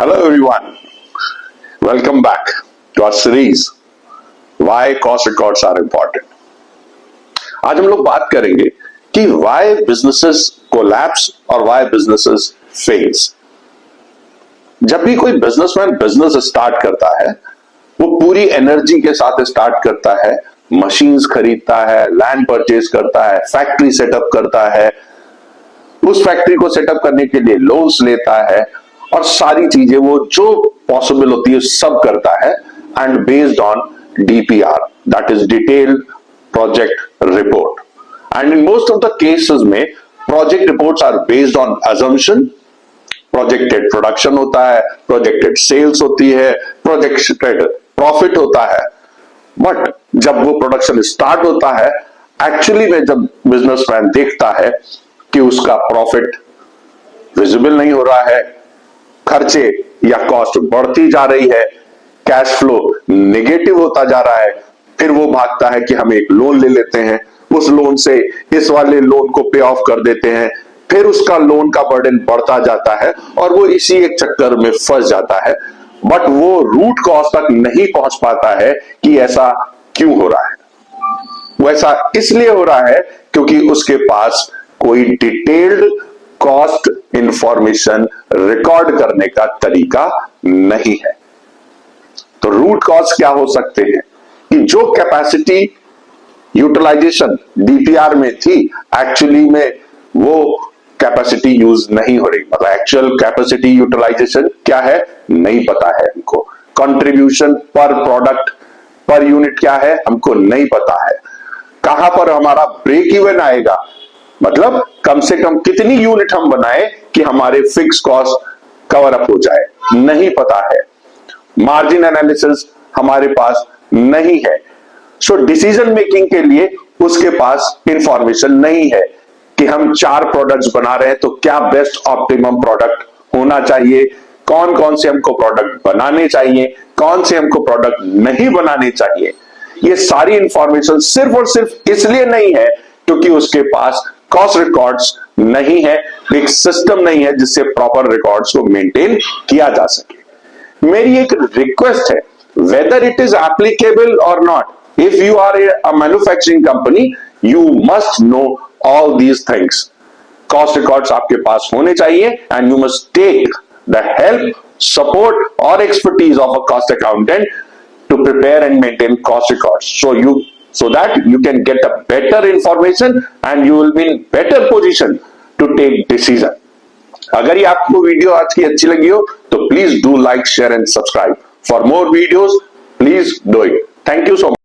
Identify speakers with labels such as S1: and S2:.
S1: Hello everyone, welcome back to our series Why Cost Records are Important। आज हम लोग बात करेंगे कि why businesses collapse और why businesses fails। जब भी कोई बिजनेसमैन बिजनेस स्टार्ट करता है वो पूरी एनर्जी के साथ स्टार्ट करता है, मशीन्स खरीदता है, लैंड परचेज करता है, फैक्ट्री सेटअप करता है, उस फैक्ट्री को सेटअप करने के लिए लोन्स लेता है और सारी चीजें वो जो पॉसिबल होती है सब करता है and based on DPR, that is detailed project report. And in most of the cases में project reports are based on assumption. Projected production होता है, प्रोजेक्टेड सेल्स होती है, प्रोजेक्टेड प्रॉफिट होता है, बट जब वो प्रोडक्शन स्टार्ट होता है एक्चुअली में जब बिजनेसमैन देखता है कि उसका प्रॉफिट विजिबल नहीं हो रहा है, खर्चे या कॉस्ट बढ़ती जा रही है, कैश फ्लो नेगेटिव होता जा रहा है, फिर वो भागता है कि हम एक लोन ले लेते हैं, उस लोन से इस वाले लोन को पे ऑफ कर देते हैं, फिर उसका लोन का बर्डन बढ़ता जाता है और वो इसी एक चक्कर में फंस जाता है। बट वो रूट कॉज तक नहीं पहुंच पाता है कि ऐसा क्यों हो रहा है। वो ऐसा इसलिए हो रहा है क्योंकि उसके पास कोई डिटेल्ड कॉस्ट इंफॉर्मेशन रिकॉर्ड करने का तरीका नहीं है। तो रूट कॉज क्या हो सकते हैं कि जो कैपेसिटी यूटिलाइजेशन डीपीआर में थी एक्चुअली में वो कैपेसिटी यूज नहीं हो रही, मतलब एक्चुअल कैपेसिटी यूटिलाइजेशन क्या है नहीं पता है हमको, कंट्रीब्यूशन पर प्रोडक्ट पर यूनिट क्या है हमको नहीं पता है, कहां पर हमारा ब्रेक इवन आएगा, मतलब कम से कम कितनी यूनिट हम बनाए कि हमारे फिक्स कॉस्ट कवर अप हो जाए, नहीं पता है, मार्जिन एनालिसिस हमारे पास नहीं है। सो डिसीजन मेकिंग के लिए उसके पास इंफॉर्मेशन नहीं है कि हम 4 प्रोडक्ट्स बना रहे हैं तो क्या बेस्ट ऑप्टिमम प्रोडक्ट होना चाहिए, कौन कौन से हमको प्रोडक्ट बनाने चाहिए, कौन से हमको प्रोडक्ट नहीं बनाने चाहिए। ये सारी इंफॉर्मेशन सिर्फ और सिर्फ इसलिए नहीं है क्योंकि उसके पास कॉस्ट रिकॉर्ड्स नहीं है, एक सिस्टम नहीं है जिससे प्रॉपर रिकॉर्ड्स को मेंटेन किया जा सके। मेरी एक रिक्वेस्ट है, वेदर इट इज एप्लीकेबल और not, if you are a manufacturing company you must know all these things. Cost records आपके पास होने चाहिए and you must take the help, support और expertise of a cost accountant to prepare and maintain cost records so that you can get a better information and you will be in better position to take decision। अगर ये आपको video आज की अच्छी लगी हो तो please do like, share and subscribe. For more videos please do it. Thank you so much.